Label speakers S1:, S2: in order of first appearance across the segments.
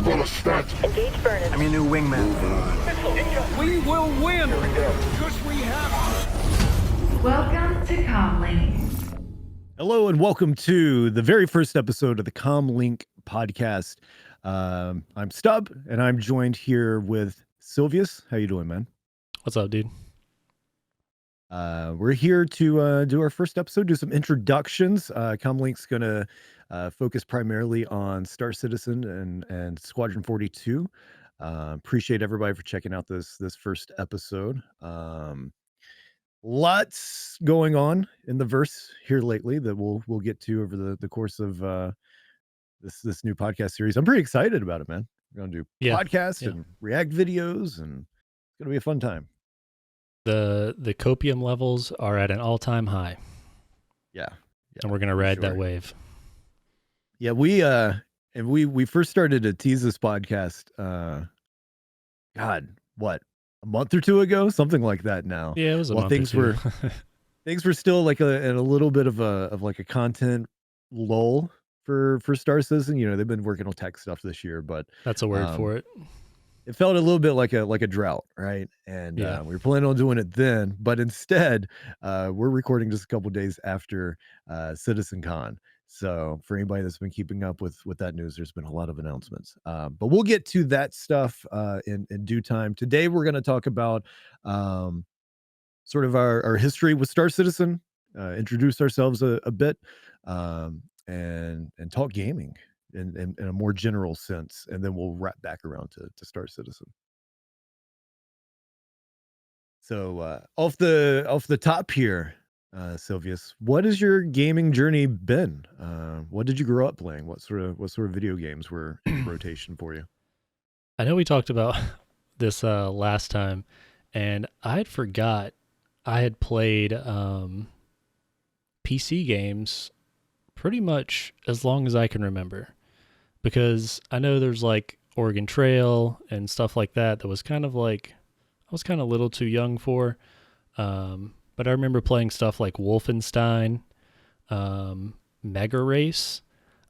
S1: Engage Vernon.
S2: I'm your new wingman.
S3: We will win because we have.
S4: Welcome to CommLink.
S5: Hello and welcome to the very first episode of the CommLink Podcast. I'm Stubb and I'm joined here with Silvius. How you doing, man?
S6: What's up, dude?
S5: We're here to do our first episode, do some introductions. CommLink's going to focus primarily on Star Citizen and Squadron 42. Appreciate everybody for checking out this first episode. Lots going on in the verse here lately that we'll get to over the course of this new podcast series. I'm pretty excited about it, man. We're going to do podcasts and react videos, and it's going to be a fun time.
S6: The copium levels are at an all-time high.
S5: Yeah.
S6: And we're going to ride that wave.
S5: Yeah, we first started to tease this podcast God, what? A month or two ago, something like that now.
S6: Yeah, it was a month
S5: things
S6: or two.
S5: things were still like in a little bit of a content lull for Star Citizen. You know, they've been working on tech stuff this year, but
S6: that's a word for it.
S5: It felt a little bit like a drought, right? And we were planning on doing it then, but instead, we're recording just a couple days after CitizenCon. So for anybody that's been keeping up with that news, there's been a lot of announcements. But we'll get to that stuff in due time. Today, we're going to talk about sort of our history with Star Citizen, introduce ourselves a bit, and talk gaming in a more general sense, and then we'll wrap back around to Star Citizen. So off the top here, Silvius, what has your gaming journey been? What did you grow up playing? What sort of video games were in rotation for you?
S6: I know we talked about this last time, and I had forgot I had played PC games pretty much as long as I can remember, because I know there's like Oregon Trail and stuff like that was kind of like I was kind of a little too young for. But I remember playing stuff like Wolfenstein, Mega Race.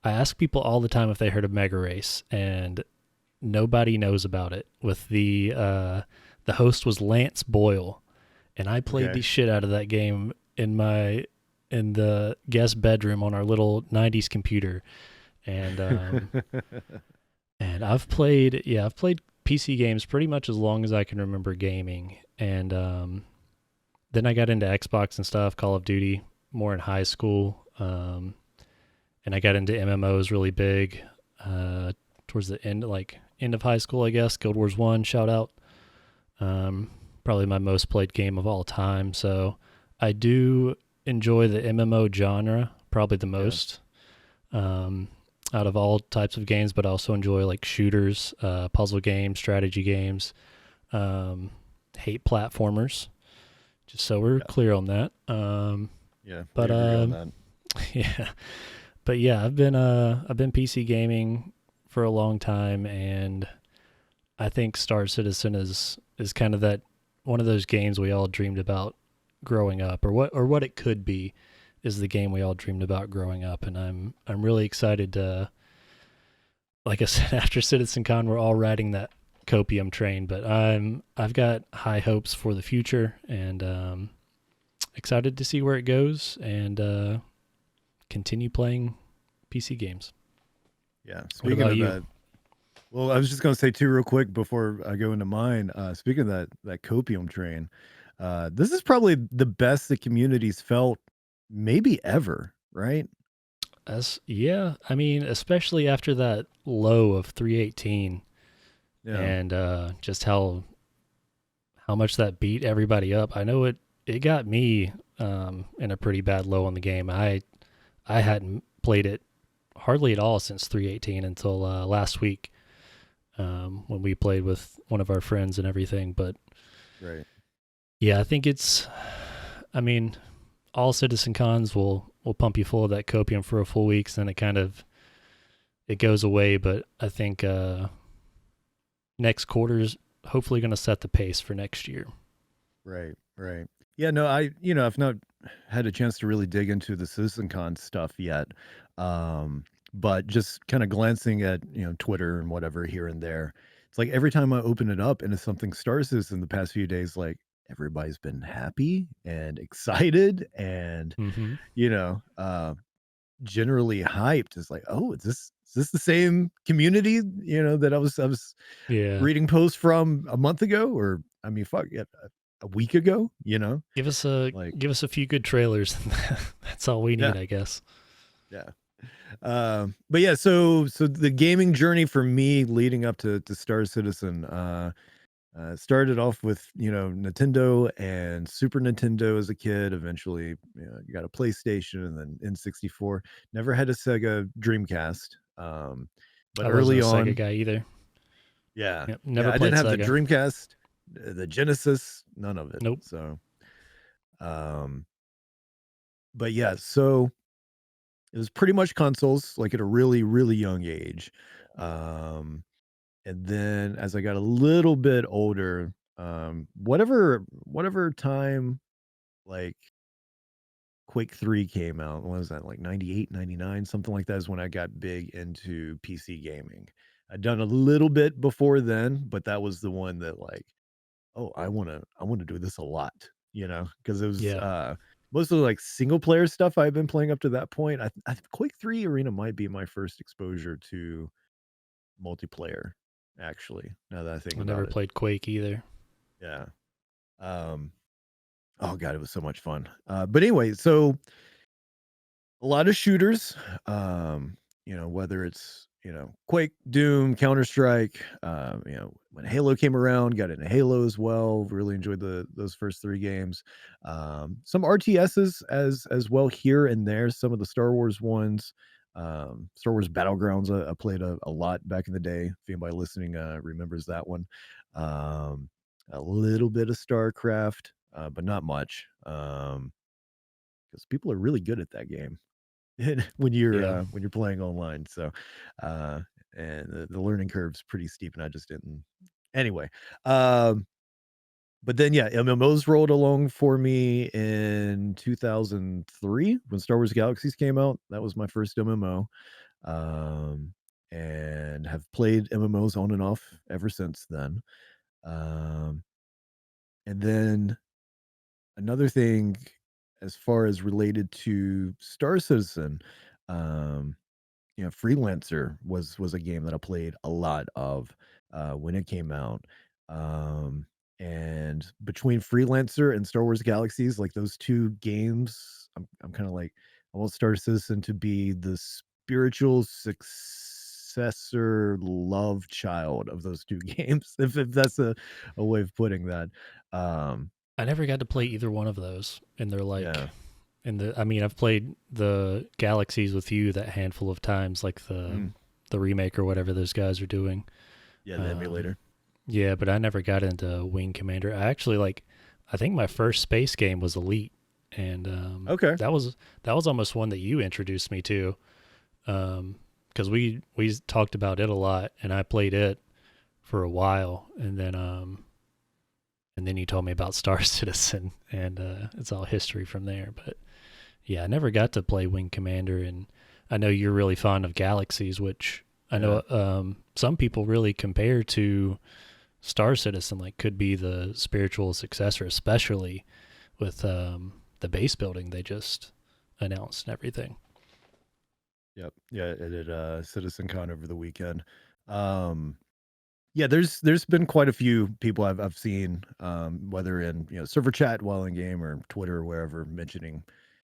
S6: I ask people all the time if they heard of Mega Race, and nobody knows about it. With the host was Lance Boyle, and I played the shit out of that game in the guest bedroom on our little 90s computer. And and I've played PC games pretty much as long as I can remember gaming. And then I got into Xbox and stuff, Call of Duty, more in high school. And I got into MMOs really big towards the end of high school, I guess. Guild Wars 1, shout out. Probably my most played game of all time. So I do enjoy the MMO genre probably the most out of all types of games, but I also enjoy like shooters, puzzle games, strategy games, hate platformers. Just so we're clear on that.
S5: But on that.
S6: I've been PC gaming for a long time, and I think Star Citizen is kind of that one of those games we all dreamed about growing up, or what it could be is the game we all dreamed about growing up, and I'm really excited to, like I said, after CitizenCon, we're all riding that copium train, but I've got high hopes for the future, and excited to see where it goes, and continue playing PC games.
S5: Yeah, speaking of that, well, I was just going to say too real quick before I go into mine, speaking of that copium train, this is probably the best the community's felt maybe ever, right?
S6: I mean, especially after that low of 318. And just how much that beat everybody up. I know it got me in a pretty bad low on the game. I hadn't played it hardly at all since 318 until last week when we played with one of our friends and everything. But yeah, I think all CitizenCons will pump you full of that copium for a full week, and then it goes away. But I think next quarter's hopefully going to set the pace for next year.
S5: Right. Yeah, no, I've not had a chance to really dig into the CitizenCon stuff yet. but just kind of glancing at, Twitter and whatever here and there, it's like every time I open it up and it's something Star Citizen the past few days, like everybody's been happy and excited and,
S6: Mm-hmm.
S5: you know, uh, generally hyped. It's like, oh, is this the same community, that I was
S6: Yeah.
S5: reading posts from a month ago, or I mean, fuck, yeah, a week ago,
S6: Give us a
S5: like,
S6: few good trailers. That's all we
S5: yeah,
S6: need, I guess.
S5: yeah. But yeah, so the gaming journey for me leading up to Star Citizen, started off with, Nintendo and Super Nintendo as a kid. Eventually, got a PlayStation and then N64. Never had a Sega Dreamcast. But
S6: I wasn't
S5: early
S6: a Sega
S5: on,
S6: guy either.
S5: yeah,
S6: Yep,
S5: yeah,
S6: never
S5: I
S6: played
S5: didn't have the
S6: Sega.
S5: Dreamcast, the Genesis, none of it.
S6: Nope.
S5: So, um, but yeah, so it was pretty much consoles, like at a really, really young age. Um, and then as I got a little bit older, whatever time like Quake 3 came out, what was that, like 98, 99, something like that, is when I got big into PC gaming. I'd done a little bit before then, but that was the one that like, oh, I wanna do this a lot, because it was
S6: Yeah.
S5: mostly like single player stuff I've been playing up to that point. I Quake 3 Arena might be my first exposure to multiplayer, actually, now that I think
S6: I
S5: about
S6: never
S5: it.
S6: played Quake either.
S5: Yeah. Um, oh god, it was so much fun. But anyway, so a lot of shooters, whether it's, Quake, Doom, Counter-Strike, when Halo came around, got into Halo as well. Really enjoyed those first 3 games. Some RTSs as well here and there, some of the Star Wars ones. Star Wars Battlegrounds, I played a lot back in the day. If anybody listening remembers that one. Um, a little bit of StarCraft, but not much. Because people are really good at that game
S6: Yeah.
S5: when you're playing online. So, uh, and the learning curve's pretty steep, and I just didn't. Anyway, um, but then yeah, MMOs rolled along for me in 2003 when Star Wars Galaxies came out. That was my first MMO, and have played MMOs on and off ever since then. Um, and then another thing, as far as related to Star Citizen, um, Freelancer was a game that I played a lot of when it came out. Um, and between Freelancer and Star Wars Galaxies, like those two games, I'm kind of like, I want Star Citizen to be the spiritual successor, love child of those two games, if that's a way of putting that. Um,
S6: I never got to play either one of those. And they're like,
S5: yeah.
S6: I mean, I've played the Galaxies with you that handful of times, like
S5: Mm,
S6: the remake or whatever those guys are doing.
S5: yeah, the
S6: Um,
S5: emulator.
S6: yeah, but I never got into Wing Commander. I think my first space game was Elite, and
S5: Okay.
S6: that was almost one that you introduced me to, because we talked about it a lot, and I played it for a while, and then you told me about Star Citizen, and it's all history from there. But yeah, I never got to play Wing Commander, and I know you're really fond of Galaxies, which I
S5: Yeah.
S6: know some people really compare to Star Citizen, like could be the spiritual successor, especially with the base building they just announced and everything.
S5: Yep. Yeah, it did CitizenCon over the weekend. Um yeah, there's been quite a few people I've seen, whether in, server chat while in game or Twitter or wherever, mentioning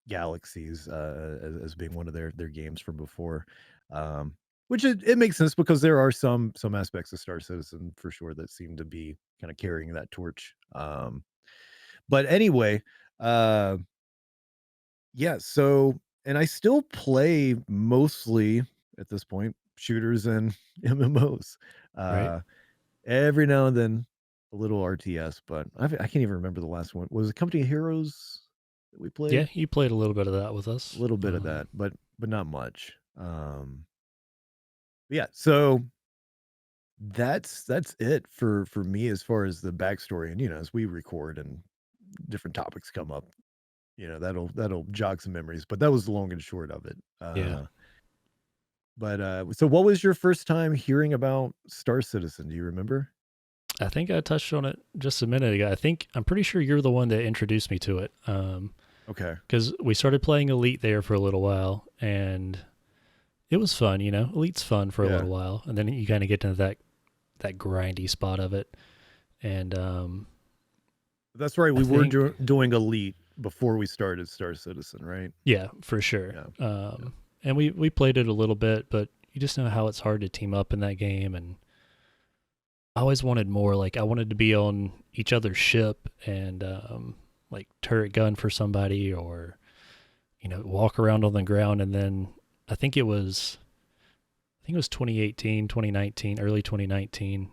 S5: Galaxies as being one of their games from before. Um which it makes sense because there are some aspects of Star Citizen for sure that seem to be kind of carrying that torch. But anyway, uh yeah, so and I still play mostly at this point shooters and MMOs.
S6: Right?
S5: Uh every now and then a little RTS, but I can't even remember the last one. Was it Company of Heroes that we
S6: Yeah,
S5: played?
S6: you played a little bit of that with
S5: A
S6: us.
S5: little bit of that, but not much. Yeah, so that's it for me as far as the backstory. And as we record and different topics come up, that'll jog some memories. But that was the long and short of it.
S6: Yeah.
S5: But so what was your first time hearing about Star Citizen? Do you remember?
S6: I think I touched on it just a minute ago. I'm pretty sure you're the one that introduced me to it.
S5: Okay.
S6: Because we started playing Elite there for a little while, and it was fun. Elite's fun for a
S5: Yeah.
S6: little while, and then you kind of get into that grindy spot of it. And
S5: That's right.
S6: I
S5: We were
S6: think,
S5: doing Elite before we started Star Citizen, right?
S6: yeah, for sure.
S5: Yeah.
S6: And we played it a little bit, but you just know how it's hard to team up in that game, and I always wanted more. Like I wanted to be on each other's ship and like turret gun for somebody, or walk around on the ground. And then I think it was 2018, 2019, early 2019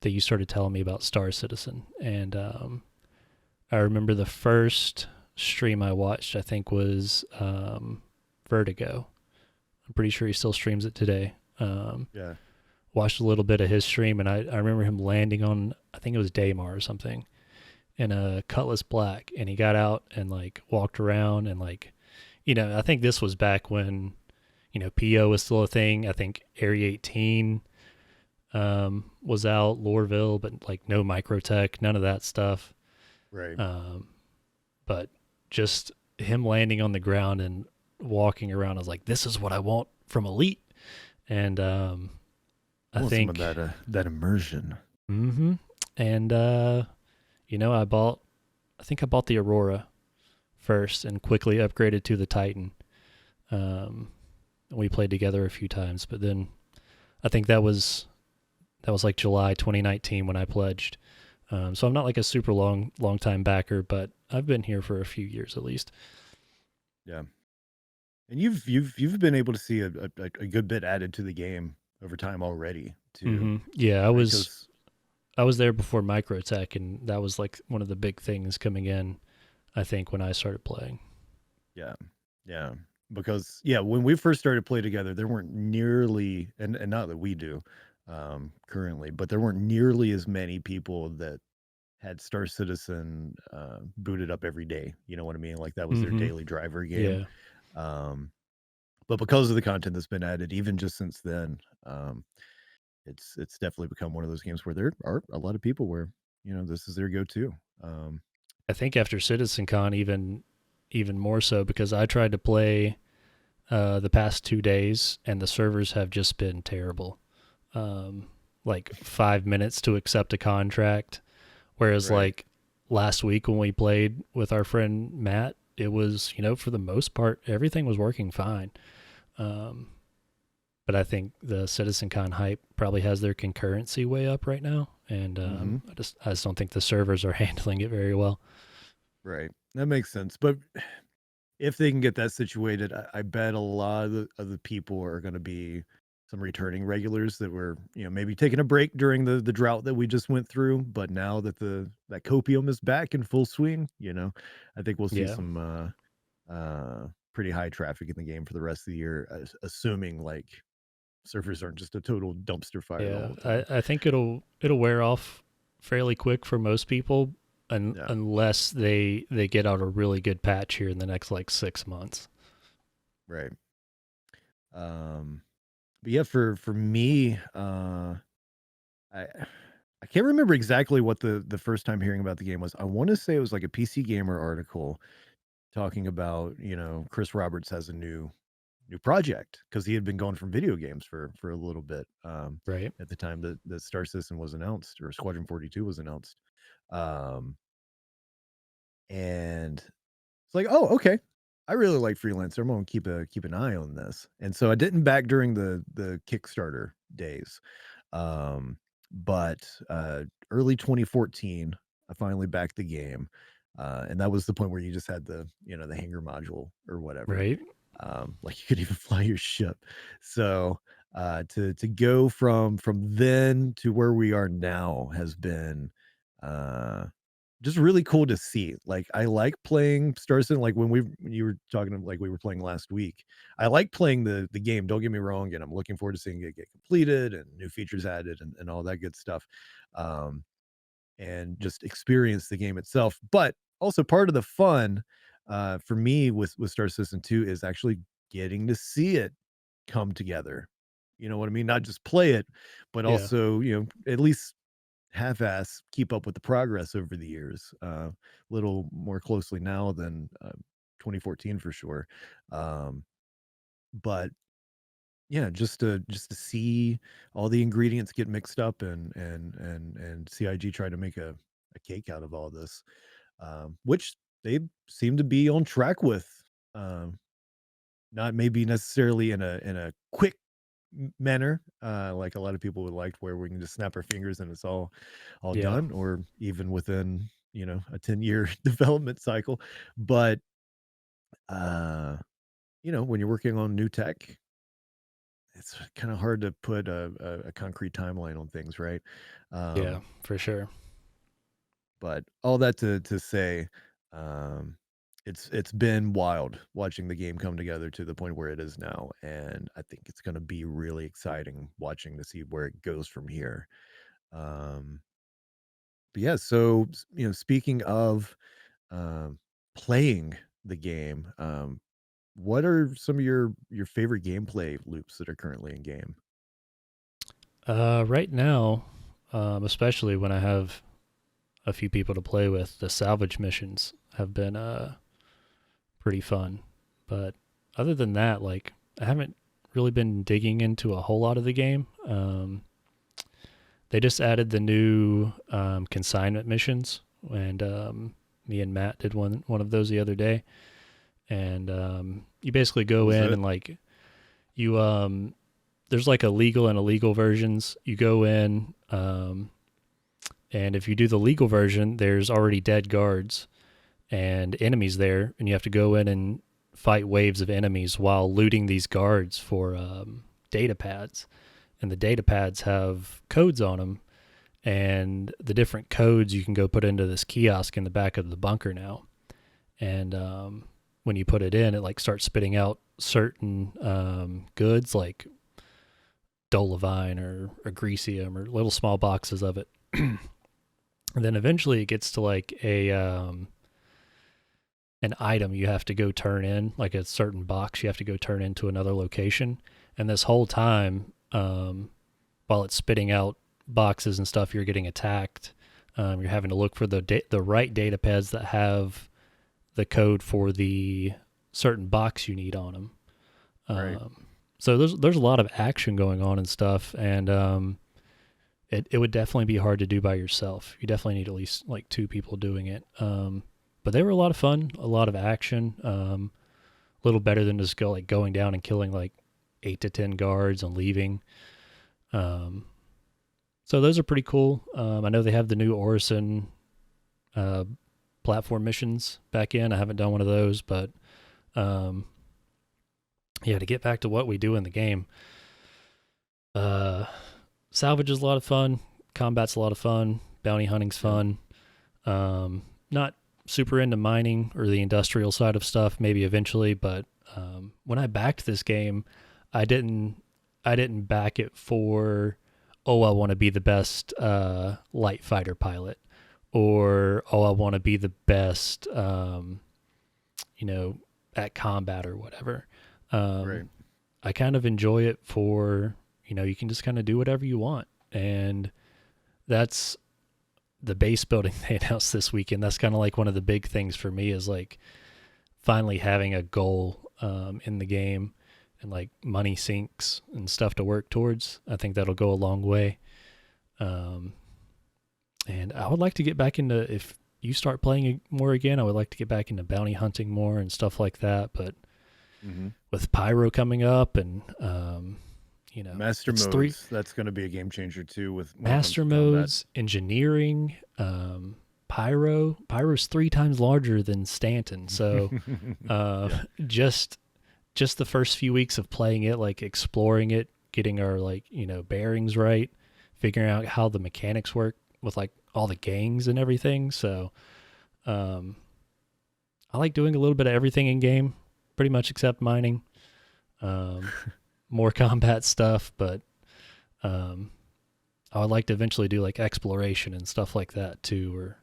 S6: that you started telling me about Star Citizen. And I remember the first stream I watched, I think, was Vertigo. I'm pretty sure he still streams it today.
S5: Yeah.
S6: Watched a little bit of his stream, and I remember him landing on, I think it was Daymar or something, in a Cutlass Black, and he got out and like walked around and like, I think this was back when, PO was still a thing. I think Area 18 was out, Loreville, but like no Microtech, none of that stuff.
S5: Right.
S6: But just him landing on the ground and walking around, I was like, this is what I want from Elite. And I
S5: want
S6: think
S5: some of that immersion.
S6: Mm-hmm. And I bought the Aurora first and quickly upgraded to the Titan. We played together a few times, but then I think that was like July 2019 when I pledged. So I'm not like a super long time backer, but I've been here for a few years at least.
S5: Yeah. And you've been able to see a good bit added to the game over time already too.
S6: Mm-hmm. Yeah, I
S5: right?
S6: was there before Microtech, and that was like one of the big things coming in, I think, when I started playing.
S5: Yeah. Yeah. Because when we first started play together, there weren't nearly, and not that we do currently, but there weren't nearly as many people that had Star Citizen booted up every day. You know what I mean? Like that was their daily driver game.
S6: Yeah.
S5: But because of the content that's been added, even just since then, it's definitely become one of those games where there are a lot of people where this is their go-to.
S6: I think after CitizenCon, even more so, because I tried to play the past 2 days, and the servers have just been terrible. Like 5 minutes to accept a contract, whereas
S5: Right.
S6: like last week when we played with our friend Matt, it was for the most part everything was working fine. But I think the CitizenCon hype probably has their concurrency way up right now, and I just don't think the servers are handling it very well.
S5: Right. That makes sense. But if they can get that situated, I bet a lot of the people are going to be some returning regulars that were, maybe taking a break during the drought that we just went through. But now that that copium is back in full swing, I think we'll see
S6: Yeah.
S5: some pretty high traffic in the game for the rest of the year, assuming like servers aren't just a total dumpster fire the
S6: Yeah,
S5: whole time.
S6: I think it'll wear off fairly quick for most people, unless they get out a really good patch here in the next like 6 months.
S5: Right. But yeah, for me, I can't remember exactly what the first time hearing about the game was. I want to say it was like a PC Gamer article talking about, Chris Roberts has a new project because he had been going from video games for a little bit
S6: Right.
S5: at the time that the Star Citizen was announced, or Squadron 42 was announced. And it's like, oh, okay. I really like Freelancer. I'm gonna keep an eye on this. And so I didn't back during the Kickstarter days. But early 2014, I finally backed the game. And that was the point where you just had the the hanger module or whatever.
S6: Right.
S5: Like you could even fly your ship. So to go from then to where we are now has been just really cool to see. Like I like playing Star Citizen. Like when you were talking like we were playing last week, I like playing the game. Don't get me wrong, and I'm looking forward to seeing it get completed and new features added and all that good stuff. And just experience the game itself. But also part of the fun for me with Star Citizen 2 is actually getting to see it come together. You know what I mean? Not just play it, but
S6: Yeah.
S5: also, at least half-ass keep up with the progress over the years. A little more closely now than 2014 for sure. Um, but yeah, just to see all the ingredients get mixed up and CIG try to make a cake out of all this, which they seem to be on track with. Um, Not maybe necessarily in a quick manner, like a lot of people would like, where we can just snap our fingers and it's all
S6: Yeah.
S5: done, or even within a 10-year development cycle. But uh, when you're working on new tech, it's kind of hard to put a concrete timeline on things, right?
S6: Yeah,
S5: Um,
S6: for sure.
S5: but all that to say, um, it's been wild watching the game come together to the point where it is now, and I think it's going to be really exciting watching to see where it goes from here. Um, but yeah, so speaking of um, playing the game, what are some of your favorite gameplay loops that are currently in game?
S6: Right now, especially when I have a few people to play with, the salvage missions have been pretty fun. But other than that, like I haven't really been digging into a whole lot of the game. They just added the new consignment missions, and me and Matt did one of those the other day. And you basically go
S5: Was
S6: in
S5: it?
S6: and like you there's like a legal and illegal versions. You go in, and if you do the legal version, there's already dead guards and enemies there, and you have to go in and fight waves of enemies while looting these guards for data pads. And the data pads have codes on them, and the different codes you can go put into this kiosk in the back of the bunker now. And when you put it in, it like starts spitting out certain goods like Dolavine or Greasium or little small boxes of it. And then eventually it gets to like an item you have to go turn in, like a certain box you have to go turn into another location. And this whole time, while it's spitting out boxes and stuff, you're getting attacked. You're having to look for the right data pads that have the code for the certain box you need on them.
S5: Right.
S6: So there's a lot of action going on and stuff, and it would definitely be hard to do by yourself. You definitely need at least like two people doing it. But they were a lot of fun, a lot of action. A little better than just going down and killing like 8 to 10 guards and leaving. So those are pretty cool. I know they have the new Orison platform missions back in. I haven't done one of those, but yeah, to get back to what we do in the game, salvage is a lot of fun. Combat's a lot of fun. Bounty hunting's fun. Not super into mining or the industrial side of stuff, maybe eventually, but when I backed this game, I didn't back it for, oh, I want to be the best light fighter pilot, or oh, I want to be the best at combat or whatever.
S5: Right.
S6: I kind of enjoy it for, you can just kind of do whatever you want. And that's the base building they announced this weekend. That's kind of like one of the big things for me, is like finally having a goal in the game, and like money sinks and stuff to work towards. I think that'll go a long way. And I would like to get back into, if you start playing more again, I would like to get back into bounty hunting more and stuff like that. But with Pyro coming up and,
S5: Master
S6: it's
S5: modes, that's going to be a game changer too. With when it comes
S6: master
S5: to combat.
S6: modes, engineering, Pyro's 3 times larger than Stanton. So just the first few weeks of playing it, like exploring it, getting our bearings right, figuring out how the mechanics work with like all the gangs and everything. So I like doing a little bit of everything in game, pretty much except mining. More combat stuff, but I would like to eventually do like exploration and stuff like that too, or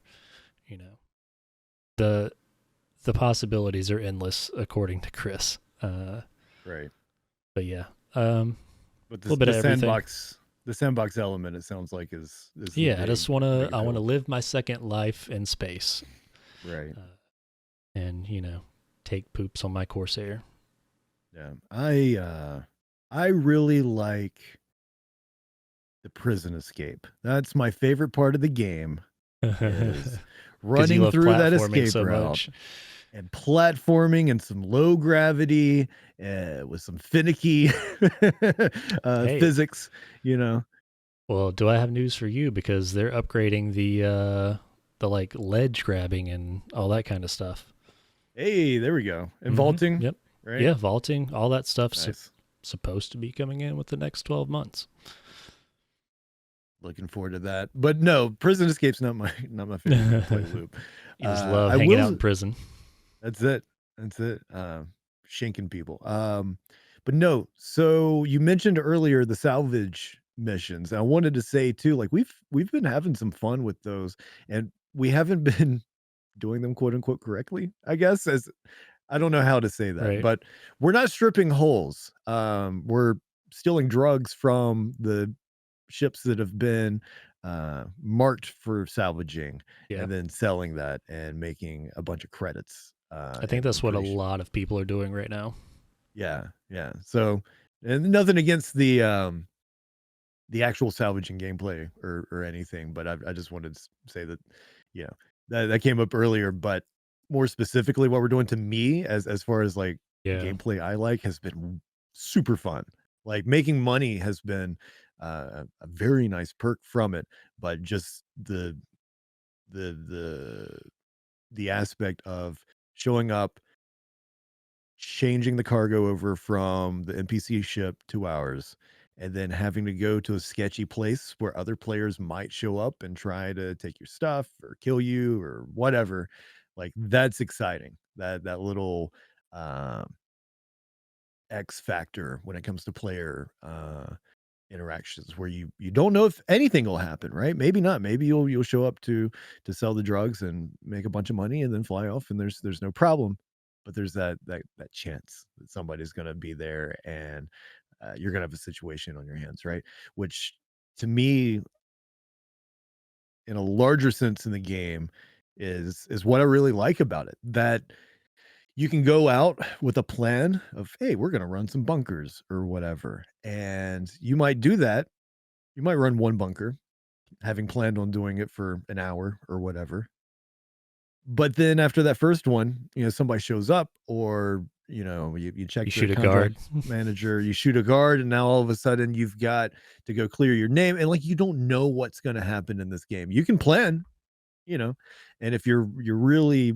S6: the possibilities are endless according to Chris.
S5: Right.
S6: But yeah,
S5: But
S6: little bit of everything.
S5: the sandbox element, it sounds like is the
S6: Yeah, I
S5: big
S6: just want to
S5: big
S6: I want to
S5: appeal.
S6: live my second life in space,
S5: Right.
S6: and take poops on my Corsair.
S5: Yeah. I really like the prison escape. That's my favorite part of the game is
S6: Because you
S5: running
S6: love
S5: through that
S6: platforming
S5: escape
S6: so
S5: route
S6: much.
S5: and platforming and some low gravity with some finicky
S6: Hey,
S5: physics, you know.
S6: well, do I have news for you? Because they're upgrading the like ledge grabbing and all that kind of stuff.
S5: Hey, there we go. And vaulting,
S6: Yep.
S5: right?
S6: Yeah, vaulting, all that stuff's
S5: Nice.
S6: supposed to be coming in with the next 12 months.
S5: Looking forward to that. But no, prison escape's not my favorite gameplay loop.
S6: You just love
S5: I
S6: hanging out in
S5: will
S6: prison.
S5: That's it. That's it. Shanking people. But no, so you mentioned earlier the salvage missions. I wanted to say too, like we've been having some fun with those, and we haven't been doing them quote unquote correctly, I guess. As I don't know how to say that,
S6: Right.
S5: but we're not stripping holes. We're stealing drugs from the ships that have been marked for salvaging
S6: Yeah.
S5: and then selling that and making a bunch of credits.
S6: I think
S5: And I'm
S6: that's what a
S5: pretty sure,
S6: lot of people are doing right now.
S5: yeah, yeah. So, and nothing against the actual salvaging gameplay or anything, but I just wanted to say that, you know, that came up earlier, but more specifically, what we're doing to me as far as like
S6: Yeah.
S5: gameplay I like has been super fun. Like making money has been a very nice perk from it, but just the the the aspect of showing up, changing the cargo over from the NPC ship to ours, and then having to go to a sketchy place where other players might show up and try to take your stuff or kill you or whatever. Like that's exciting. That little um X factor when it comes to player interactions where you don't know if anything will happen, right? Maybe not. Maybe you'll show up to sell the drugs and make a bunch of money and then fly off and there's no problem. But there's that chance that somebody's going to be there and you're going to have a situation on your hands, right? Which to me in a larger sense in the game is what I really like about it. That you can go out with a plan of, hey, we're going to run some bunkers or whatever. And you might do that. You might run one bunker, having planned on doing it for an hour or whatever. But then after that first one, somebody shows up or, you check
S6: You
S5: the
S6: shoot a guard.
S5: contract manager, you shoot a guard, and now all of a sudden you've got to go clear your name. And like, you don't know what's going to happen in this game. You can plan, you know, and if you're really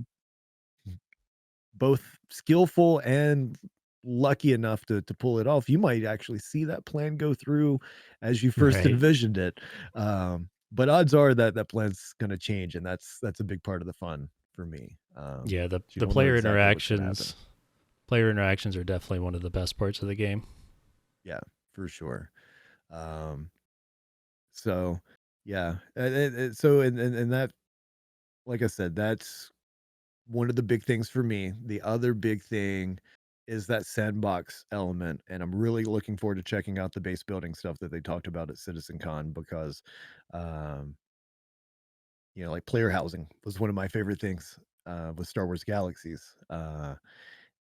S5: both skillful and lucky enough to pull it off, you might actually see that plan go through as you first
S6: Right.
S5: envisioned it. But odds are that that plan's going to change, and that's a big part of the fun for me.
S6: Yeah,
S5: You
S6: the
S5: don't know
S6: player
S5: exactly what's going to happen.
S6: interactions are definitely one of the best parts of the game.
S5: Yeah, for sure. Um, so yeah, and that, like I said, that's one of the big things for me. The other big thing is that sandbox element, and I'm really looking forward to checking out the base building stuff that they talked about at CitizenCon because, um, like player housing was one of my favorite things with Star Wars Galaxies,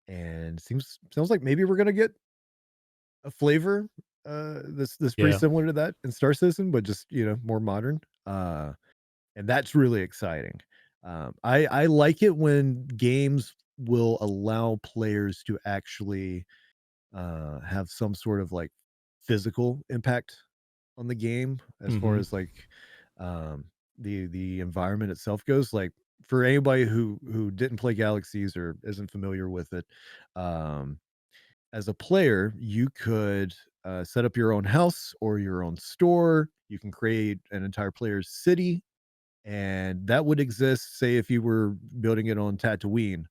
S5: and sounds like maybe we're gonna get a flavor that's pretty
S6: Yeah.
S5: similar to that in Star Citizen, but just more modern. And that's really exciting. I like it when games will allow players to actually have some sort of like physical impact on the game as far
S6: Mm-hmm.
S5: as like um, the environment itself goes. Like for anybody who didn't play Galaxies or isn't familiar with it, um, as a player, you could set up your own house or your own store. You can create an entire player's city and that would exist, say, if you were building it on Tatooine,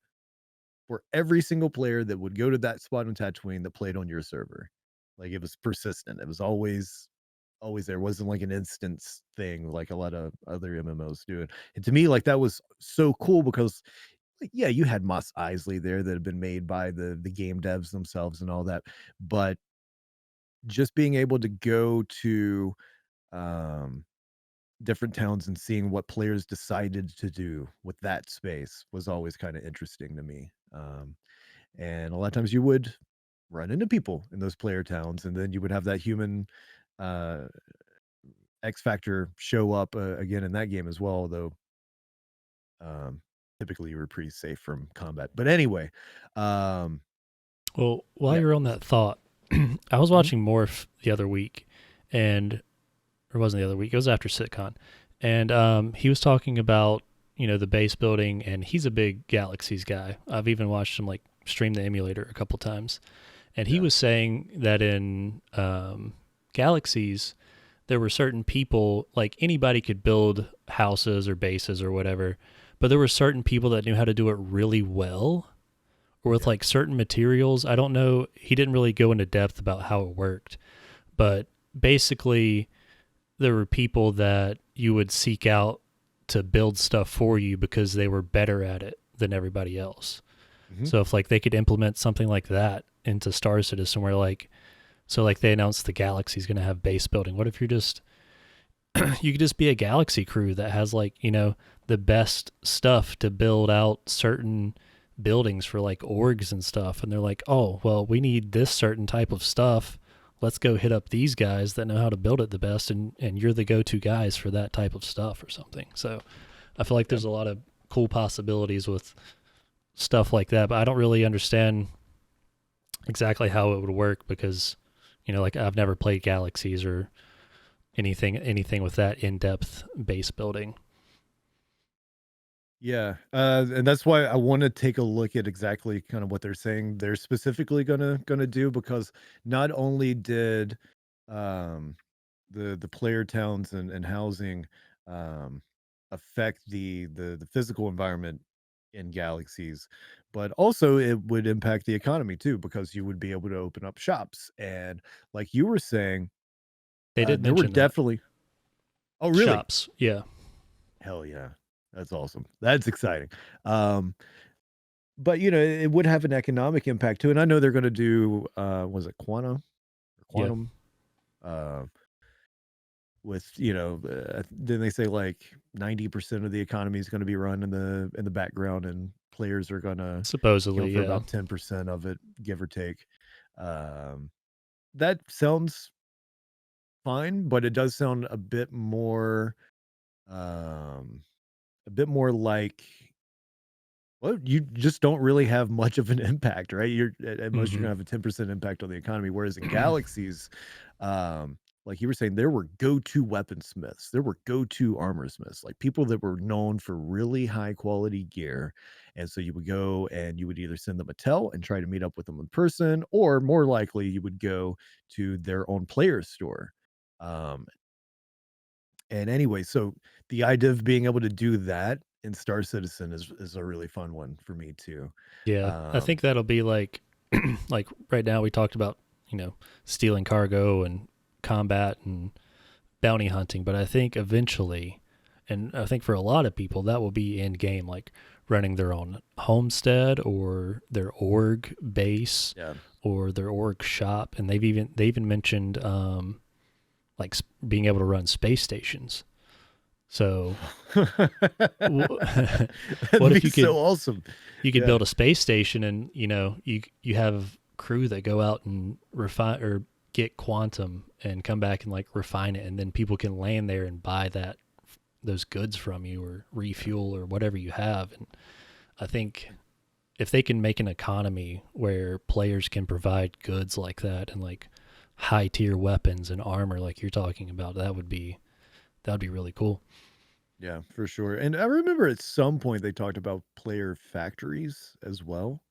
S5: for every single player that would go to that spot on Tatooine that played on your server. Like it was persistent. It was always there. It wasn't like an instance thing like a lot of other MMOs do. And to me, like that was so cool because like, yeah, you had Moss Eisley there that had been made by the game devs themselves and all that. But just being able to go to um, different towns and seeing what players decided to do with that space was always kind of interesting to me. And a lot of times you would run into people in those player towns, and then you would have that human uh, X factor show up again in that game as well. Though typically you were pretty safe from combat. But anyway, um,
S6: Well, while
S5: yeah.
S6: you're on that thought, I was
S5: Mhm.
S6: watching Morph the other week, and or it wasn't the other week, it was after CitCon, and he was talking about the base building, and he's a big Galaxies guy. I've even watched him like stream the emulator a couple times, and he
S5: Yeah.
S6: was saying that in Galaxies there were certain people, like anybody could build houses or bases or whatever, but there were certain people that knew how to do it really well or with
S5: Yeah.
S6: like certain materials. I don't know. He didn't really go into depth about how it worked, but basically there were people that you would seek out to build stuff for you because they were better at it than everybody else.
S5: Mhm.
S6: So if like they could implement something like that into Star Citizen where like they announced the Galaxy's going to have base building. What if you're just you could just be a Galaxy crew that has like, the best stuff to build out certain buildings for like orgs and stuff, and they're like, "Oh, well, we need this certain type of stuff. Let's go hit up these guys that know how to build it the best, and you're the go-to guys for that type of stuff or something." So, I feel like there's a lot of cool possibilities with stuff like that, but I don't really understand exactly how it would work because like I've never played Galaxies or anything with that in-depth base building.
S5: Yeah, and that's why I want to take a look at exactly kind of what they're saying they're specifically gonna do, because not only did um, the player towns and housing um, affect the physical environment in Galaxies, but also it would impact the economy too, because you would be able to open up shops, and like you were saying,
S6: They did
S5: there were
S6: mention that.
S5: definitely. Oh, really?
S6: Shops, yeah.
S5: Hell yeah. That's awesome. That's exciting. Um, but it would have an economic impact too. And I know they're gonna do was it quantum or
S6: Yeah.
S5: quantum? Uh with then they say like 90% of the economy is gonna be run in the background, and players are gonna
S6: Supposedly,
S5: for
S6: yeah.
S5: about 10% of it, give or take. Um that sounds fine, but it does sound um a bit more like, well, you just don't really have much of an impact, right? You're at most you're
S6: Hmm.
S5: gonna have a 10% impact on the economy. Whereas in Galaxies, like you were saying, there were go-to weaponsmiths, there were go-to armor smiths, like people that were known for really high quality gear. And so you would go and you would either send them a tell and try to meet up with them in person, or more likely you would go to their own player store. Um, and anyway, so the idea of being able to do that in Star Citizen is a really fun one for me too.
S6: Yeah. I
S5: Um,
S6: think that'll be like like right now we talked about, stealing cargo and combat and bounty hunting, but I think eventually, and I think for a lot of people that will be end game, like running their own homestead or their org base
S5: yeah.
S6: or their org shop, and they even mentioned like being able to run space stations. So what
S5: That'd
S6: if
S5: be so awesome.
S6: you could
S5: Yeah.
S6: build a space station and you have crew that go out and refine or get quantum and come back and like refine it, and then people can land there and buy those goods from you or refuel or whatever you have. And I think if they can make an economy where players can provide goods like that and like high tier weapons and armor like you're talking about, that'd be really cool.
S5: Yeah, for sure. And I remember at some point they talked about player factories as well.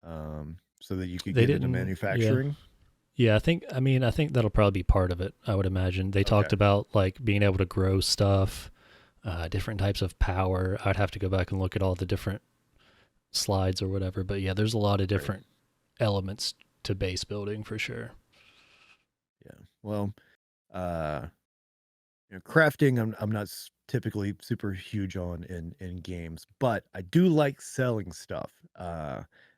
S5: So that you could
S6: They
S5: get into
S6: didn't, yeah.
S5: manufacturing.
S6: Yeah, I think that'll probably be part of it. I would imagine they
S5: Okay.
S6: talked about like being able to grow stuff, different types of power. I'd have to go back and look at all the different slides or whatever, but yeah, there's a lot of
S5: Right.
S6: different elements to base building for sure.
S5: Yeah. Well, uh crafting I'm not typically super huge on in games, but I do like selling stuff.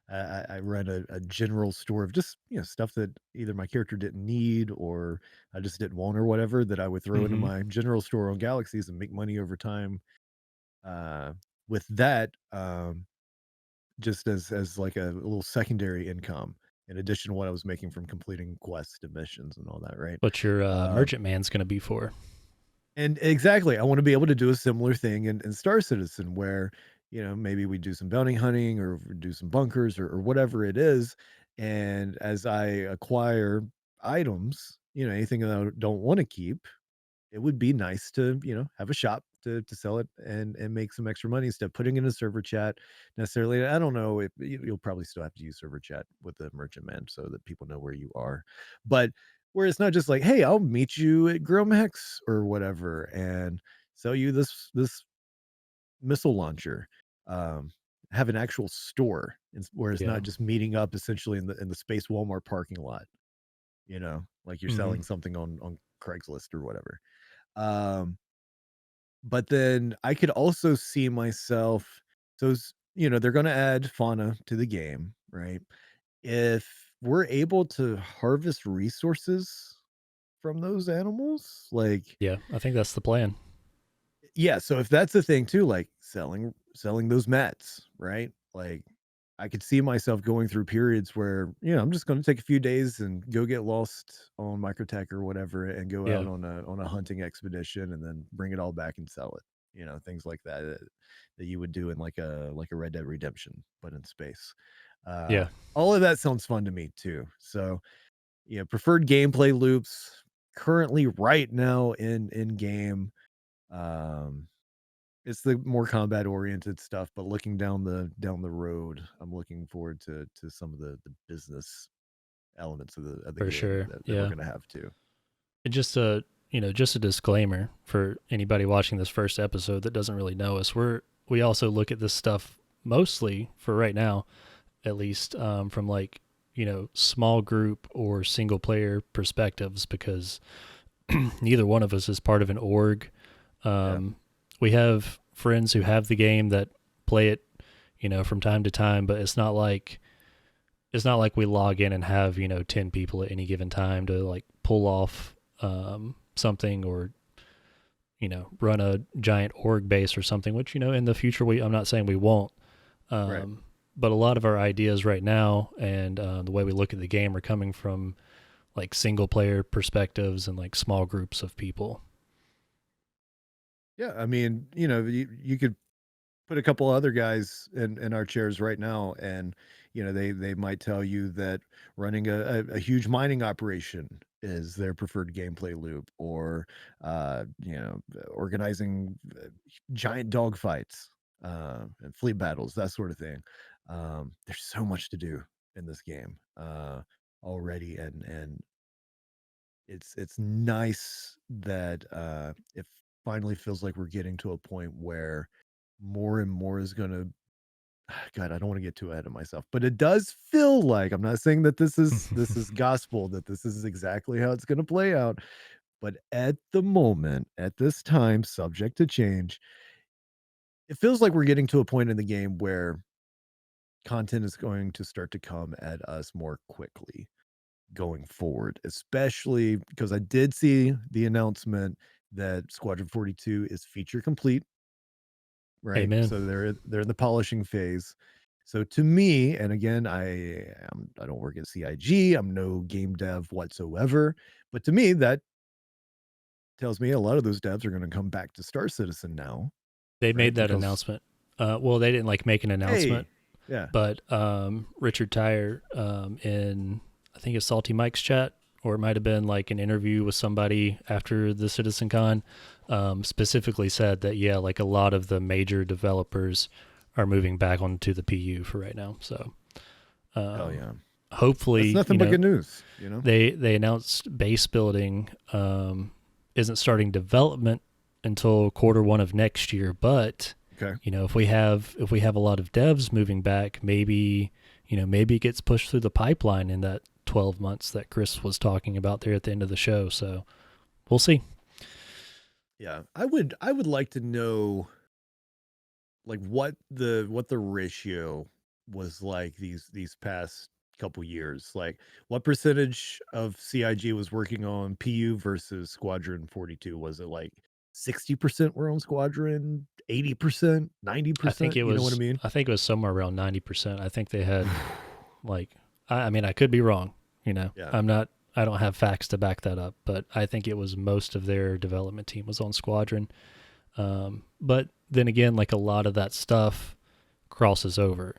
S5: I run a general store of just stuff that either my character didn't need or I just didn't want or whatever that I would throw into
S6: Mm-hmm.
S5: my general store on Galaxies and make money over time. Uh, with that, just as like a little secondary income in addition to what I was making from completing quests and missions and all that, right?
S6: What your
S5: Um,
S6: merchant man's going to be for.
S5: and exactly, I want to be able to do a similar thing in Star Citizen where, maybe we do some bounty hunting or we do some bunkers or whatever it is. And as I acquire items, anything that I don't want to keep, it would be nice to, have a shop to sell it and make some extra money instead of putting in a server chat necessarily. I don't know if you'll probably still have to use server chat with the merchant man so that people know where you are. But where it's not just like, hey, I'll meet you at Gromex or whatever and sell you this missile launcher. Um, have an actual store where it's
S6: Yeah.
S5: not just meeting up essentially in the space Walmart parking lot, like you're
S6: Mm-hmm.
S5: selling something on Craigslist or whatever. Um, but then I could also see myself so they're going to add fauna to the game, right? If we're able to harvest resources from those animals, like
S6: Yeah, I think that's the plan.
S5: yeah, so if that's the thing too, like selling those mats, right? Like I could see myself going through periods where, I'm just going to take a few days and go get lost on Microtech or whatever and go
S6: Yeah,
S5: out on a hunting expedition and then bring it all back and sell it. Things like that that you would do in like a Red Dead Redemption, but in space.
S6: yeah,
S5: All of that sounds fun to me too. So, preferred gameplay loops currently right now in game. Um it's the more combat oriented stuff, but looking down the road, I'm looking forward to some of the business elements of the
S6: for
S5: game
S6: sure.
S5: that we're
S6: Yeah,
S5: gonna have too.
S6: and just a disclaimer for anybody watching this first episode that doesn't really know us. We also look at this stuff mostly for right now, at least from like small group or single player perspectives because neither one of us is part of an org.
S5: Yeah.
S6: We have friends who have the game that play it, from time to time, but it's not like we log in and have 10 people at any given time to like pull off something or run a giant org base or something. Which in the future I'm not saying we won't.
S5: Right.
S6: But a lot of our ideas right now and the way we look at the game are coming from like single player perspectives and like small groups of people.
S5: Yeah. I mean, you could put a couple other guys in our chairs right now and they might tell you that running a huge mining operation is their preferred gameplay loop or organizing giant dog fights and fleet battles, that sort of thing. There's so much to do in this game already and it's nice that it finally feels like we're getting to a point where more and more is going to God, I don't want to get too ahead of myself, but it does feel like I'm not saying that this is gospel, that this is exactly how it's going to play out, but at the moment, at this time, subject to change, it feels like we're getting to a point in the game where content is going to start to come at us more quickly going forward, especially because I did see the announcement that Squadron 42 is feature complete, right?
S6: Amen.
S5: So they're in the polishing phase. So to me, and again, I don't work at CIG. I'm no game dev whatsoever, but to me, that tells me a lot of those devs are going to come back to Star Citizen now,
S6: They
S5: right?
S6: made that
S5: Because
S6: announcement. Well, they didn't like make an announcement,
S5: hey, yeah,
S6: but Richard Tyre in I think it's Salty Mike's chat, or it might have been like an interview with somebody after the CitizenCon, specifically said that like a lot of the major developers are moving back onto the PU for right now. So
S5: oh yeah, that's
S6: hopefully,
S5: nothing but good news,
S6: they announced base building isn't starting development until Q1 of next year, but
S5: Okay,
S6: if we have a lot of devs moving back, maybe it gets pushed through the pipeline in that 12 months that Chris was talking about there at the end of the show. So we'll see.
S5: yeah, I would like to know like what the ratio was like these past couple years. Like, what percentage of CIG was working on PU versus Squadron 42? Was it like 60% were on Squadron, 80%,
S6: I think
S5: 90%?
S6: it
S5: You know what I
S6: was.
S5: mean?
S6: I think it was somewhere around 90%. I think they had like. I mean, I could be wrong. You know,
S5: Yeah.
S6: I'm not. I don't have facts to back that up, but I think it was most of their development team was on Squadron. But then again, like a lot of that stuff crosses over.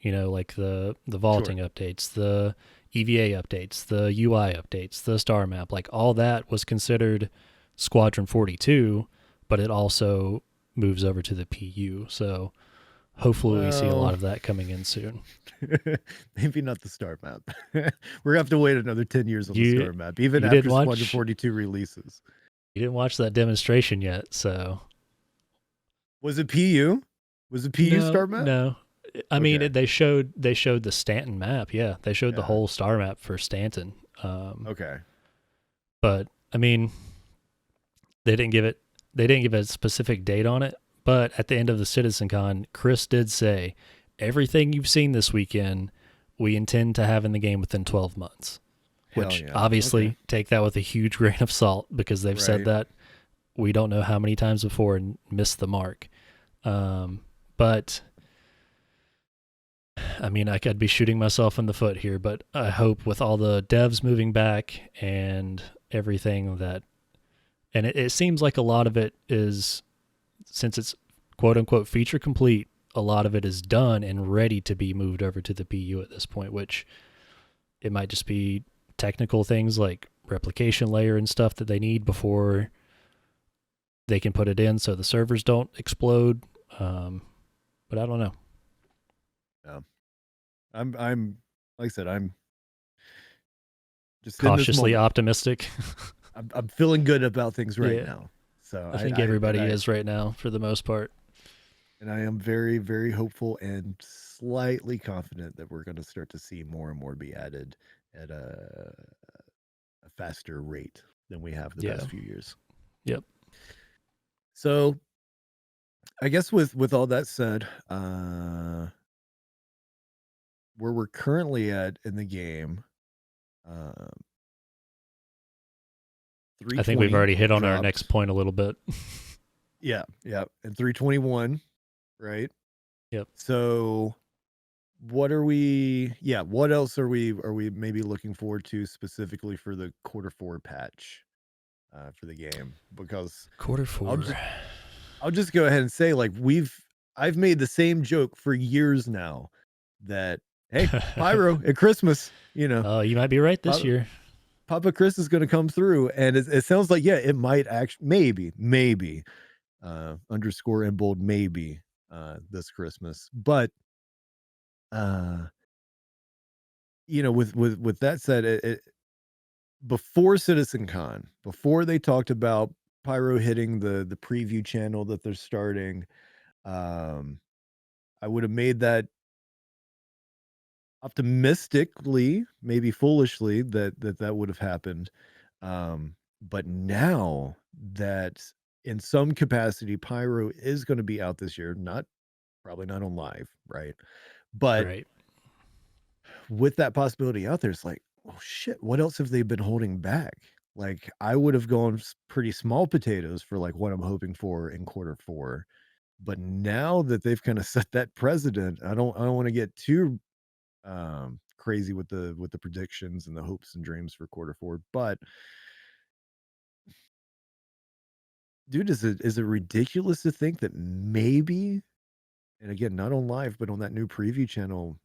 S6: You know, like the vaulting updates, the EVA updates, the UI updates, the star map, like all that was considered Squadron 42, but it also moves over to the PU. So hopefully we see a lot of that coming in soon.
S5: Maybe not the star map. We're gonna have to wait another 10 years on the star map, even after Squadron 42 releases.
S6: You didn't watch that demonstration yet, so
S5: was it PU? Was it PU star map?
S6: No. I mean, they showed the Stanton map. Yeah, they showed the whole star map for Stanton.
S5: Okay.
S6: But I mean, they didn't give a specific date on it. But at the end of the CitizenCon, Chris did say, everything you've seen this weekend, we intend to have in the game within 12 months. Which obviously take that with a huge grain of salt because they've said that we don't know how many times before and missed the mark. But I mean, I could be shooting myself in the foot here, but I hope with all the devs moving back and everything and it seems like a lot of it is, since it's quote unquote feature complete, a lot of it is done and ready to be moved over to the PU at this point, which it might just be technical things like replication layer and stuff that they need before they can put it in so the servers don't explode. But I don't know.
S5: Yeah. I'm like I said, I'm just
S6: cautiously optimistic.
S5: I'm feeling good about things right now. So
S6: I think everybody is right now for the most part.
S5: And I am very, very hopeful and slightly confident that we're going to start to see more and more be added at a faster rate than we have the past few years.
S6: Yep.
S5: So I guess with all that said, where we're currently at in the game,
S6: I think we've already hit on our next point a little bit.
S5: Yeah. And 321, right?
S6: Yep.
S5: So what else are we maybe looking forward to specifically for the Q4 patch for the game? Because
S6: Q4,
S5: I'll just go ahead and say, like, I've made the same joke for years now that, hey, Pyro at Christmas, you know.
S6: You might be right this year.
S5: Papa Chris is going to come through, and it sounds like, it might actually, maybe, underscore and bold, maybe, this Christmas. But, you know, with that said, before CitizenCon, before they talked about Pyro hitting the preview channel that they're starting, I would have made that optimistically, maybe foolishly, that would have happened. But now that in some capacity Pyro is going to be out this year, probably not on live, right? But with that possibility out there, it's like, oh shit, what else have they been holding back? Like, I would have gone pretty small potatoes for like what I'm hoping for in Q4. But now that they've kind of set that precedent, I don't want to get too crazy with the predictions and the hopes and dreams for Q4. But dude, is it ridiculous to think that maybe, and again, not on live, but on that new preview channel,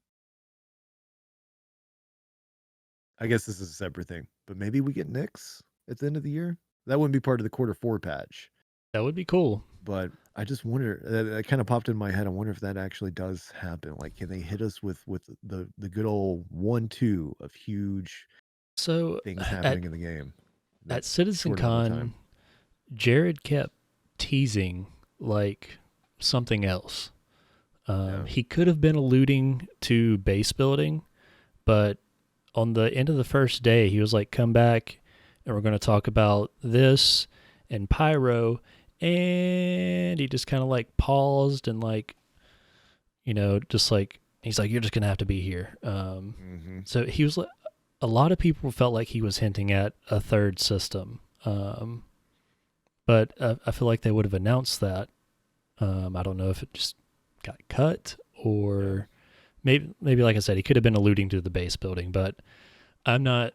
S5: I guess this is a separate thing, but maybe we get Nyx at the end of the year? That wouldn't be part of the Q4 patch.
S6: That would be cool. But
S5: I just wonder, that kind of popped in my head. I wonder if that actually does happen. Like, can they hit us with the good old 1-2 of huge things happening in the game?
S6: At CitizenCon, Jared kept teasing like something else. He could have been alluding to base building, but on the end of the first day, he was like, come back and we're going to talk about this and Pyro. And he just kind of like paused and like, you know, just like He's like, you're just gonna have to be here.
S5: Mm-hmm.
S6: So he was. A lot of people felt like he was hinting at a third system, but I feel like they would have announced that. I don't know if it just got cut or maybe like I said, he could have been alluding to the base building, but I'm not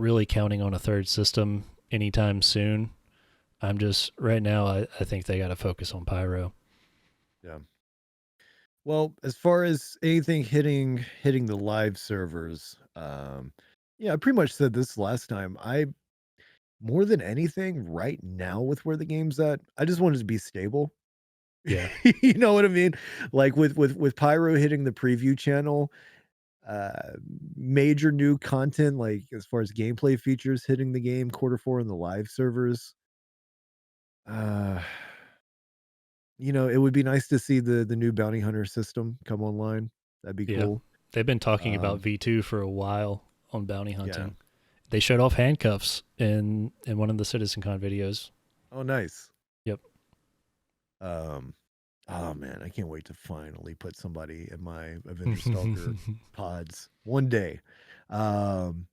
S6: really counting on a third system anytime soon. I'm just right now. I think they got to focus on Pyro.
S5: Yeah. Well, as far as anything hitting the live servers, yeah, I pretty much said this last time. More than anything, right now with where the game's at, I just want it to be stable.
S6: Yeah.
S5: You know what I mean? Like with Pyro hitting the preview channel, major new content, like as far as gameplay features hitting the game Q4 in the live servers. It would be nice to see the new bounty hunter system come online. That'd be
S6: Yeah.
S5: cool.
S6: They've been talking about V2 for a while on bounty hunting.
S5: Yeah.
S6: They showed off handcuffs in one of the CitizenCon videos.
S5: Oh, nice.
S6: Yep.
S5: Oh man, I can't wait to finally put somebody in my Avenger Stalker pods one day. And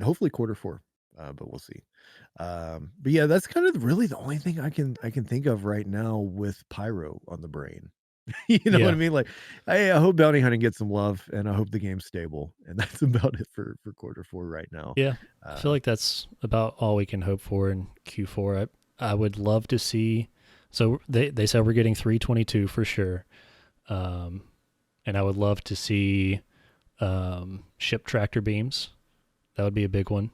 S5: hopefully Q4. But we'll see. But yeah, that's kind of really the only thing I can think of right now with Pyro on the brain. You know what I mean? Like, I hope bounty hunting gets some love, and I hope the game's stable, and that's about it for Q4 right now.
S6: Yeah, I feel like that's about all we can hope for in Q4. I would love to see. So they said we're getting 322 for sure, and I would love to see ship tractor beams. That would be a big one.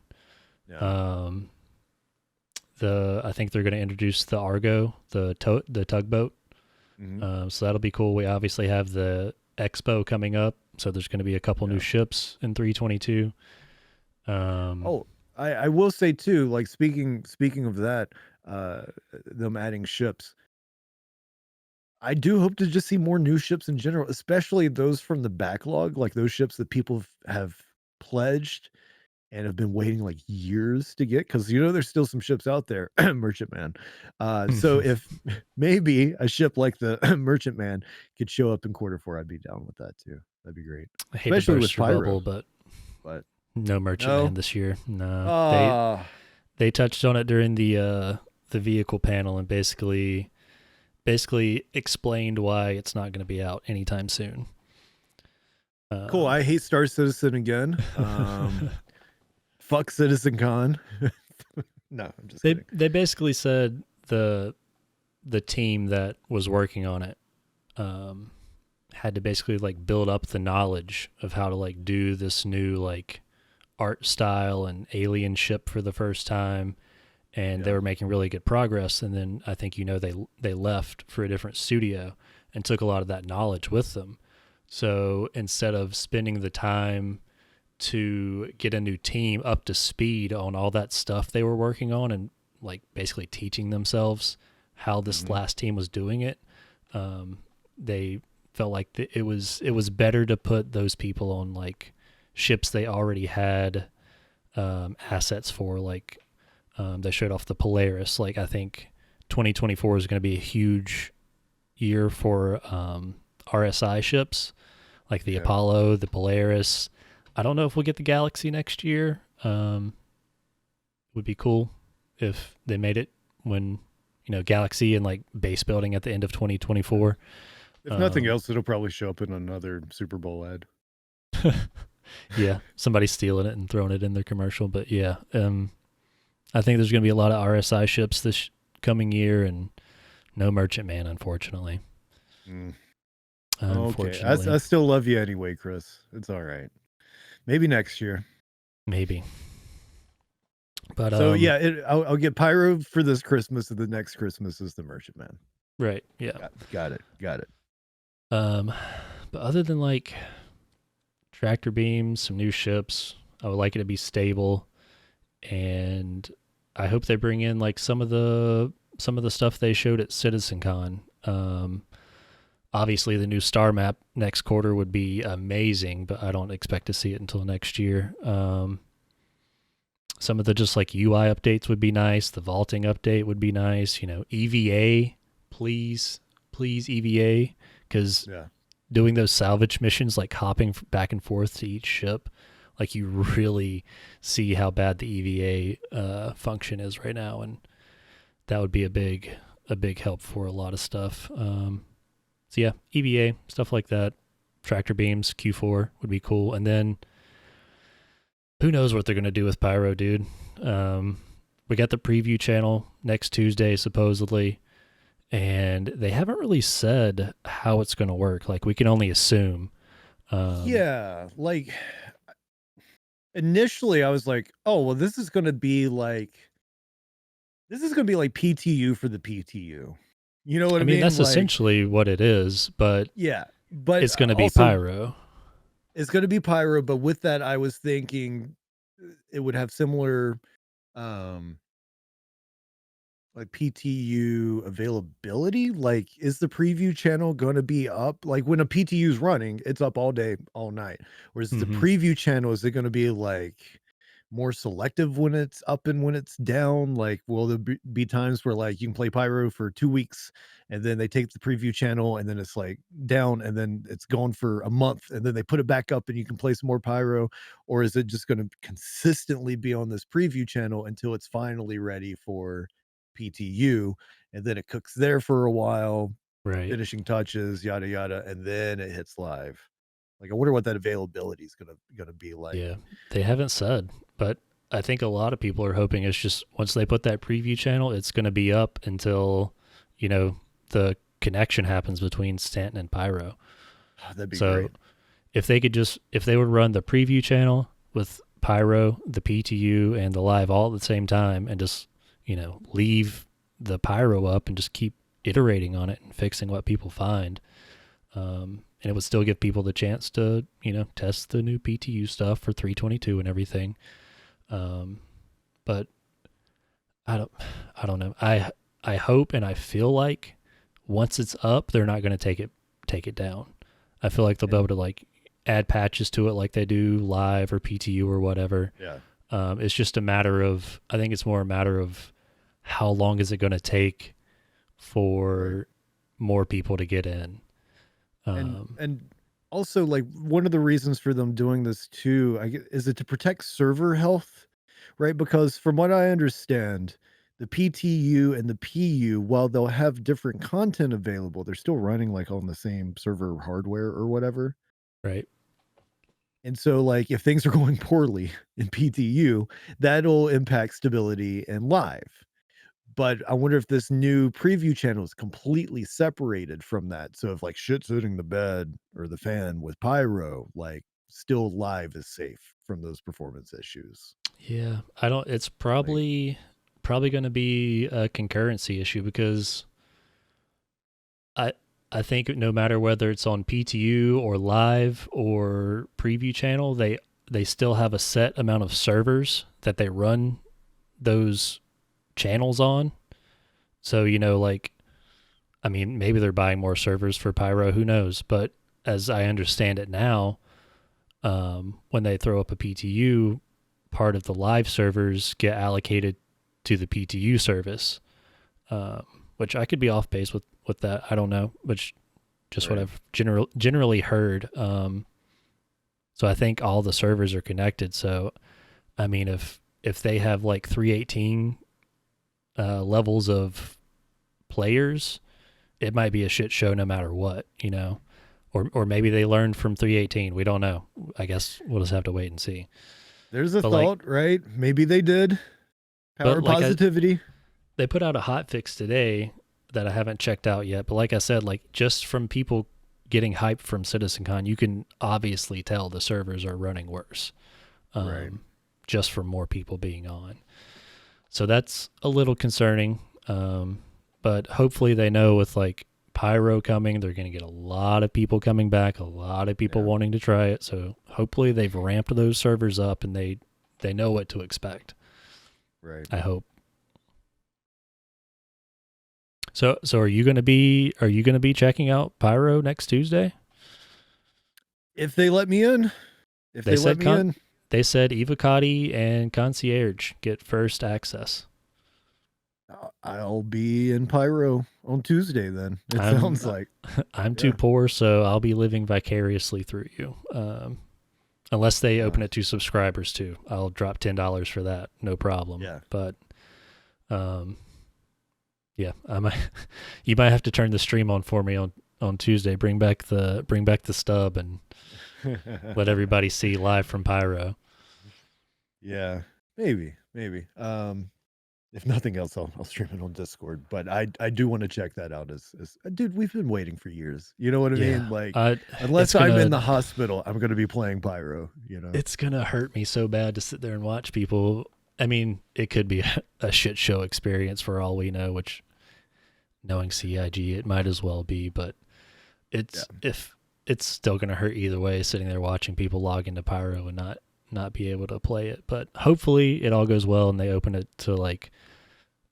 S5: Yeah.
S6: I think they're going to introduce the Argo, the tugboat.
S5: Mm-hmm.
S6: So that'll be cool. We obviously have the Expo coming up, so there's going to be a couple new ships in 322.
S5: I will say too, like speaking of that, them adding ships, I do hope to just see more new ships in general, especially those from the backlog, like those ships that people have pledged and have been waiting like years to get, because there's still some ships out there. Merchantman. So if maybe a ship like the Merchantman could show up in Q4, I'd be down with that too. That'd be great.
S6: I hate
S5: especially
S6: to
S5: with
S6: burst your
S5: Pyro.
S6: bubble, but no
S5: No?
S6: Merchantman this year. No, they touched on it during the vehicle panel and basically explained why it's not going to be out anytime soon.
S5: Cool. I hate Star Citizen again. Fuck CitizenCon. No, I'm just kidding.
S6: They basically said the team that was working on it had to basically like build up the knowledge of how to like do this new like art style and alien ship for the first time, and they were making really good progress. And then I think they left for a different studio and took a lot of that knowledge with them. So instead of spending the time to get a new team up to speed on all that stuff they were working on and like basically teaching themselves how this last team was doing it, they felt like it was better to put those people on like ships they already had assets for. Like they showed off the Polaris. Like I think 2024 is going to be a huge year for RSI ships, like the Apollo, the Polaris. I don't know if we'll get the Galaxy next year. It would be cool if they made it when, Galaxy and like base building at the end of 2024.
S5: If nothing else, it'll probably show up in another Super Bowl ad.
S6: Yeah, somebody's stealing it and throwing it in their commercial. But yeah, I think there's going to be a lot of RSI ships this coming year and no Merchantman, unfortunately.
S5: Okay, I still love you anyway, Chris. It's all right. Maybe next year.
S6: Maybe. But
S5: so I'll get Pyro for this Christmas, and the next Christmas is the Merchantman.
S6: Right. Yeah.
S5: Got it.
S6: But other than like tractor beams, some new ships, I would like it to be stable, and I hope they bring in like some of the stuff they showed at CitizenCon. Obviously, the new star map next quarter would be amazing, but I don't expect to see it until next year. Some of the just like UI updates would be nice. The vaulting update would be nice. EVA, please EVA, because doing those salvage missions, like hopping back and forth to each ship, like you really see how bad the EVA function is right now, and that would be a big help for a lot of stuff. So yeah, EVA, stuff like that. Tractor beams, Q4 would be cool. And then who knows what they're going to do with Pyro, dude. We got the preview channel next Tuesday, supposedly, and they haven't really said how it's going to work. Like, we can only assume.
S5: Yeah, like, initially I was like, oh, well, this is going to be like PTU for the PTU. You know what I mean?
S6: That's
S5: like,
S6: essentially what it is, but
S5: yeah, but
S6: it's going to be
S5: also,
S6: Pyro.
S5: It's going to be Pyro, but with that, I was thinking it would have similar, like PTU availability. Like, is the preview channel going to be up? Like, when a PTU is running, it's up all day, all night. Whereas the preview channel, is it going to be like more selective when it's up and when it's down? Like, will there be times where like you can play Pyro for 2 weeks and then they take the preview channel and then it's like down and then it's gone for a month and then they put it back up and you can play some more Pyro? Or is it just going to consistently be on this preview channel until it's finally ready for PTU, and then it cooks there for a while,
S6: Right.
S5: finishing touches, yada yada, and then it hits live? Like, I wonder what that availability is gonna be like.
S6: Yeah, they haven't said, but I think a lot of people are hoping it's just once they put that preview channel, it's going to be up until, the connection happens between Stanton and Pyro.
S5: Oh, that'd be
S6: so
S5: great.
S6: If they would run the preview channel with Pyro, the PTU, and the live all at the same time, and just leave the Pyro up and just keep iterating on it and fixing what people find. And it would still give people the chance to, test the new PTU stuff for 322 and everything. But I don't know. I hope and I feel like once it's up, they're not going to take it down. I feel like they'll be able to like add patches to it like they do live or PTU or whatever.
S5: Yeah.
S6: It's just a matter of, I think it's more a matter of how long is it going to take for more people to get in.
S5: And also, like, one of the reasons for them doing this too, is it to protect server health, right? Because from what I understand, the PTU and the PU, while they'll have different content available, they're still running like on the same server hardware or whatever.
S6: Right.
S5: And so, like, if things are going poorly in PTU, that'll impact stability in live. But I wonder if this new preview channel is completely separated from that. So if like shit's hitting the bed or the fan with Pyro, like, still live is safe from those performance issues.
S6: Yeah, it's probably going to be a concurrency issue, because I think no matter whether it's on PTU or live or preview channel, they still have a set amount of servers that they run those channels on. So, maybe they're buying more servers for Pyro, who knows? But as I understand it now, when they throw up a PTU, part of the live servers get allocated to the PTU service, which I could be off base with that. I don't know, which just what I've generally heard. So I think all the servers are connected. So, if they have like 318 levels of players, it might be a shit show no matter what, or maybe they learned from 318. We don't know. I guess we'll just have to wait and see.
S5: There's a thought, right? Maybe they did. Power positivity.
S6: They put out a hot fix today that I haven't checked out yet, but like I said, like, just from people getting hyped from CitizenCon, you can obviously tell the servers are running worse. Just from more people being on. So that's a little concerning. But hopefully they know with like Pyro coming, they're going to get a lot of people coming back, a lot of people wanting to try it. So hopefully they've ramped those servers up and they know what to expect.
S5: Right.
S6: I hope. So are you going to be checking out Pyro next Tuesday?
S5: If they let me in. They
S6: said Evocati and Concierge get first access.
S5: I'll I'll be in Pyro on Tuesday then. It sounds like.
S6: I'm too poor, so I'll be living vicariously through you. Unless they open it to subscribers too. I'll drop $10 for that. No problem.
S5: Yeah.
S6: But yeah, you might have to turn the stream on for me on Tuesday. Bring back the stub and let everybody see live from Pyro.
S5: Yeah. Maybe. If nothing else, I'll stream it on Discord. But I do want to check that out. As dude, we've been waiting for years. You know what I mean? Like, unless I'm in the hospital, I'm going to be playing Pyro. You know,
S6: it's gonna hurt me so bad to sit there and watch people. I mean, it could be a shit show experience for all we know. Which, knowing CIG, it might as well be. But if it's still gonna hurt either way, sitting there watching people log into Pyro and not be able to play it. But hopefully it all goes well and they open it to like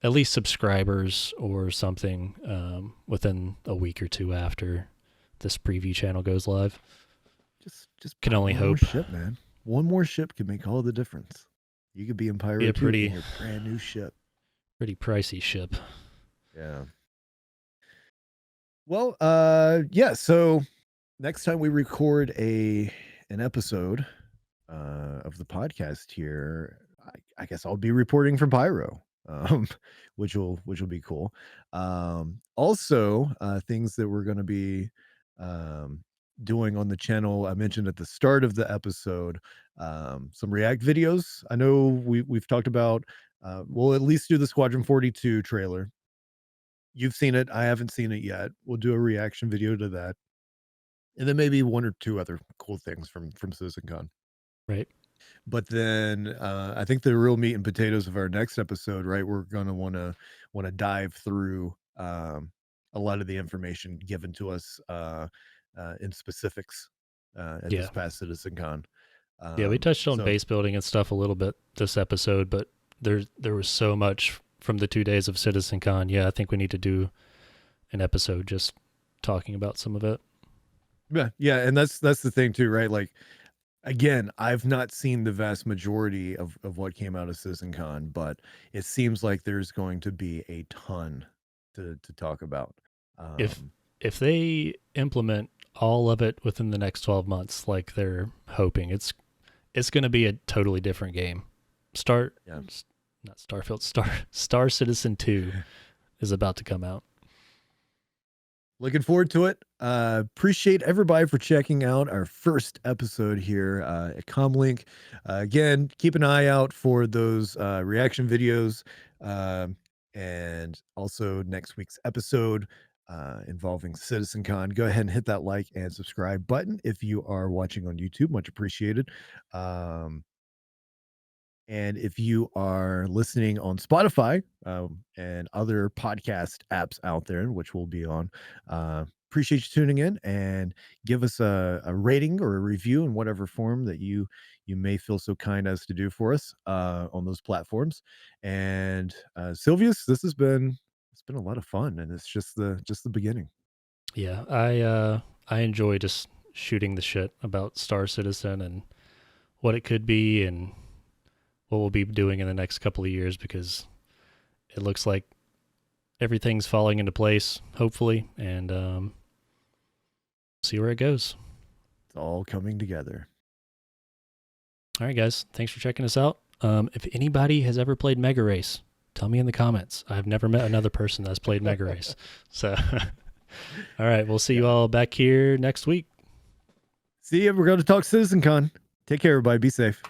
S6: at least subscribers or something within a week or two after this preview channel goes live.
S5: Just
S6: can only hope.
S5: Ship, man. One more ship can make all the difference. You could be in Pyro in your brand new ship.
S6: Pretty pricey ship.
S5: Yeah. Well, yeah. So next time we record an episode of the podcast here, I guess I'll be reporting from Pyro, which will be cool. Also, things that we're going to be doing on the channel. I mentioned at the start of the episode, some React videos. I know we've talked about. We'll at least do the Squadron 42 trailer. You've seen it. I haven't seen it yet. We'll do a reaction video to that, and then maybe one or two other cool things from CitizenCon.
S6: Right.
S5: But then I think the real meat and potatoes of our next episode, right? We're gonna want to dive through a lot of the information given to us in specifics at this past CitizenCon.
S6: We touched on base building and stuff a little bit this episode, but there was so much from the 2 days of CitizenCon. Yeah, I think we need to do an episode just talking about some of it.
S5: Yeah, and that's the thing too, right? Like, again, I've not seen the vast majority of what came out of CitizenCon, but it seems like there's going to be a ton to talk about.
S6: If they implement all of it within the next 12 months, like they're hoping, it's going to be a totally different game. Star Citizen 2 is about to come out.
S5: Looking forward to it. Appreciate everybody for checking out our first episode here at CommLink. Again, keep an eye out for those reaction videos, and also next week's episode involving CitizenCon. Go ahead and hit that like and subscribe button if you are watching on YouTube. Much appreciated. And if you are listening on Spotify and other podcast apps out there, which we'll be on, appreciate you tuning in, and give us a rating or a review in whatever form that you may feel so kind as to do for us on those platforms. And Silvius, it's been a lot of fun, and it's just the beginning.
S6: Yeah, I enjoy just shooting the shit about Star Citizen and what it could be and what we'll be doing in the next couple of years, because it looks like everything's falling into place, hopefully, and see where it goes.
S5: It's all coming together.
S6: All right, guys. Thanks for checking us out. If anybody has ever played Mega Race, tell me in the comments. I've never met another person that's played Mega Race. So, all right. We'll see you all back here next week.
S5: See you. We're going to talk CitizenCon. Take care, everybody. Be safe.